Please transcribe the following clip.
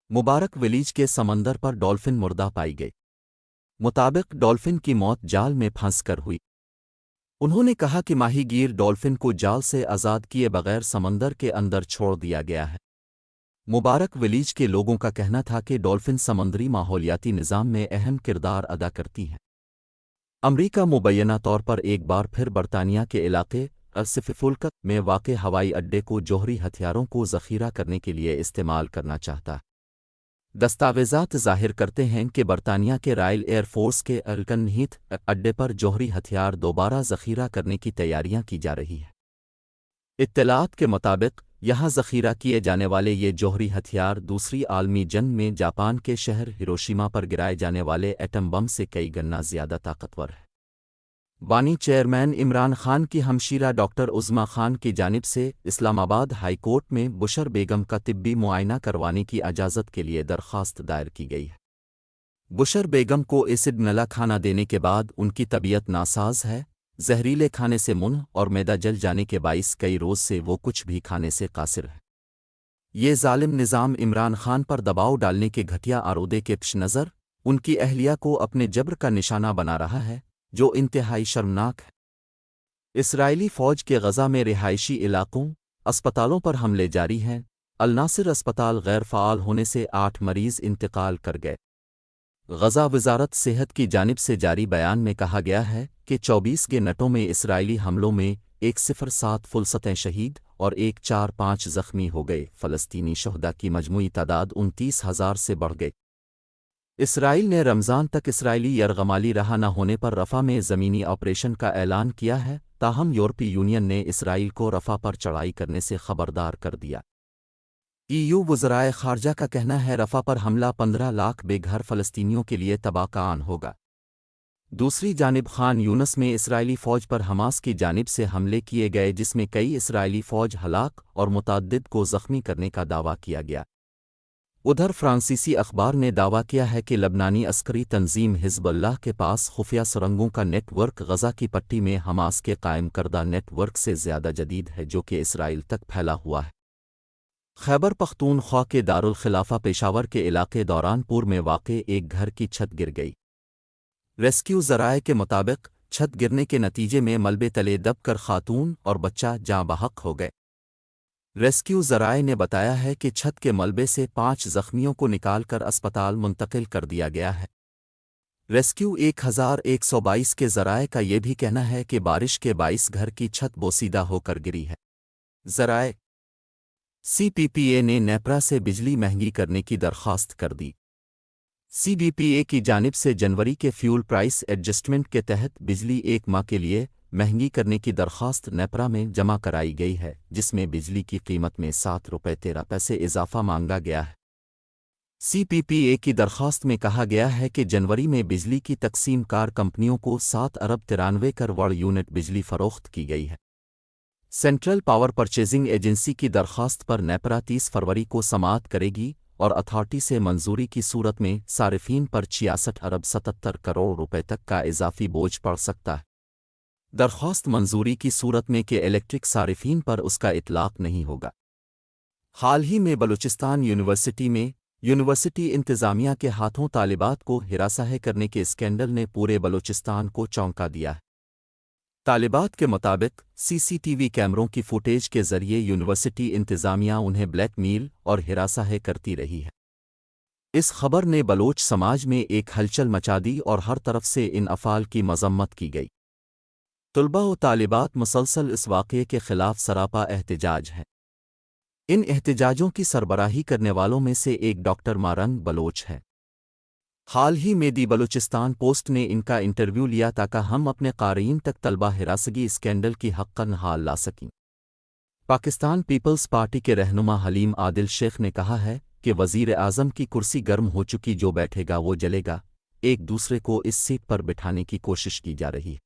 मुबारक villis के समंदर पर डॉल्फिन मुर्दा पाई गई। मुताबिक डॉल्फिन की मौत जाल में फंसकर हुई। उन्होंने कहा कि माहीगीर डॉल्फिन को जाल से आज़ाद किए बगैर समंदर के अंदर छोड़ दिया गया है। मुबारक विलीज के लोगों का कहना था कि डॉल्फिन समुद्री माहौलियाती निज़ाम में अहम किरदार अदा करती हैं। अमरीका मुबैना तौर पर एक बार फिर बरतानिया के इलाके अलसिफुल्क में वाक़ हवाई अड्डे को जौहरी हथियारों को ज़ख़ीरा करने के लिए इस्तेमाल करना चाहता है। दस्तावेज़ात ज़ाहिर करते हैं कि बरतानिया के रॉयल एयर फोर्स के अल्कनहीथ अड्डे पर जौहरी हथियार दोबारा ज़ख़ीरा करने की तैयारियां की जा रही हैं। इत्तलात के मुताबिक यहां ज़ख़ीरा किए जाने वाले ये जौहरी हथियार दूसरी आलमी जंग में जापान के शहर हिरोशिमा पर गिराए जाने वाले एटम बम से कई गुना ज़्यादा ताकतवर है। बानी चेयरमैन इमरान खान की हमशीरा डॉक्टर उज़्मा खान की जानिब से इस्लामाबाद हाई कोर्ट में बुशर बेगम का तिब्बी मुआयना करवाने की इजाज़त के लिए दरख्वास्त दायर की गई है। बुशर बेगम को एसिड नला खाना देने के बाद उनकी तबीयत नासाज है। जहरीले खाने से मुंह और मैदा जल जाने के बाइस कई रोज़ से वो कुछ भी खाने से कासिर है। ये ज़ालिम निज़ाम इमरान खान पर दबाव डालने के घटिया आरोदे के पेश नज़र उनकी अहलिया को अपने जब्र का निशाना बना रहा है, जो इंतहाई शर्मनाक है। इसराइली फ़ौज के गज़ा में रिहायशी इलाकों, अस्पतालों पर हमले जारी हैं। अल नासिर अस्पताल गैर फ़ाल होने से 8 मरीज़ इंतकाल कर गए। गज़ा वज़ारत सेहत की जानिब से जारी बयान में कहा गया है कि 24 के नटों में इसराइली हमलों में 107 फुलसतें शहीद और 145 ज़ख्मी हो गए। फ़लस्तीनी शहदा की मजमूई तादाद 29,000 से बढ़ गई। इसराइल ने रमज़ान तक इसराइली यरगमाली रहा न होने पर रफ़ा में ज़मीनी ऑपरेशन का ऐलान किया है। ताहम यूरोपीय यूनियन ने इसराइल को रफ़ा पर चढ़ाई करने से खबरदार कर दिया। EU वज़राए ख़ारजा का कहना है रफ़ा पर हमला 15 लाख बेघर फ़लस्तीनियों के लिए तबाह-ए-आन होगा। दूसरी जानिब खान यूनस में इसराइली फ़ौज पर हमास की जानिब से हमले किए गए, जिसमें कई इसराइली फ़ौज हलाक और मुतअद्दिद को ज़ख्मी करने का दावा किया गया। उधर फ्रांसीसी अखबार ने दावा किया है कि लबनानी अस्करी तंजीम हिज़्बुल्लाह के पास खुफिया सुरंगों का नेटवर्क गज़ा की पट्टी में हमास के कायम करदा नेटवर्क से ज़्यादा जदीद है, जो कि इसराइल तक फैला हुआ है। खैबर पख्तूनख्वा के दारुल खिलाफा पेशावर के इलाके दौरानपुर में वाक़े एक घर की छत गिर गई। रेस्क्यू ज़राए के मुताबिक छत गिरने के नतीजे में मलबे तले दबकर खातून और बच्चा जाँ बहक हो गए। रेस्क्यू ज़राए ने बताया है कि छत के मलबे से 5 ज़ख्मियों को निकालकर अस्पताल मुंतकिल कर दिया गया है। रेस्क्यू 1122 के ज़राए का ये भी कहना है कि बारिश के बाइस घर की छत बोसीदा होकर गिरी है। ज़राए CPPA ने नेपरा से बिजली महंगी करने की दरख्वास्त कर दी। CBPA की जानिब से जनवरी के फ्यूल प्राइस एडजस्टमेंट के तहत बिजली एक माह के लिए महंगी करने की दरख्वास्त नेपरा में जमा कराई गई है, जिसमें बिजली की कीमत में 7 रुपये 13 पैसे इजाफा मांगा गया है। CPPA की दरख्वास्त में कहा गया है कि जनवरी में बिजली की तकसीम कार कंपनियों को 7 अरब 93 करोड़ यूनिट बिजली फ़रोख्त की गई है। सेंट्रल पावर परचेजिंग एजेंसी की दरख्वास्त पर नेपरा 30 फरवरी को समाअत करेगी और अथॉरिटी से मंजूरी की सूरत में सारिफीन पर 66 अरब 77 करोड़ रुपए तक का इजाफी बोझ पड़ सकता है। दरख्वास्त मंजूरी की सूरत में कि इलेक्ट्रिक सारिफीन पर उसका इतलाक़ नहीं होगा। हाल ही में बलूचिस्तान यूनिवर्सिटी में यूनिवर्सिटी इंतज़ामिया के हाथों तालिबात को हिरासत करने के स्कैंडल ने पूरे बलूचिस्तान को चौंका दिया है। तालिबात के मुताबिक CCTV कैमरों की फुटेज के ज़रिए यूनिवर्सिटी इंतज़ामिया उन्हें ब्लैकमेल और हिरासत करती रही है। इस खबर ने बलोच समाज में एक हलचल मचा दी और हर तरफ से इन अफ़ाल की मज़म्मत की गई। तुलबा व तालिबात मुसलसल इस वाक़े के ख़िलाफ़ सरापा एहतजाज हैं। इन एहतजाजों की सरबराही करने वालों में से एक डॉक्टर मारंग बलोच है। हाल ही में दी बलूचिस्तान पोस्ट ने इनका इंटरव्यू लिया ताकि हम अपने क़ारीन तक तलबा हिरासगी स्कैंडल की हक़्क़न हाल ला सकें। पाकिस्तान पीपल्स पार्टी के रहनुमा हलीम आदिल शेख ने कहा है कि वज़ीर आज़म की कुर्सी गर्म हो चुकी, जो बैठेगा वो जलेगा। एक दूसरे को इस सीट पर बिठाने की कोशिश की जा रही है।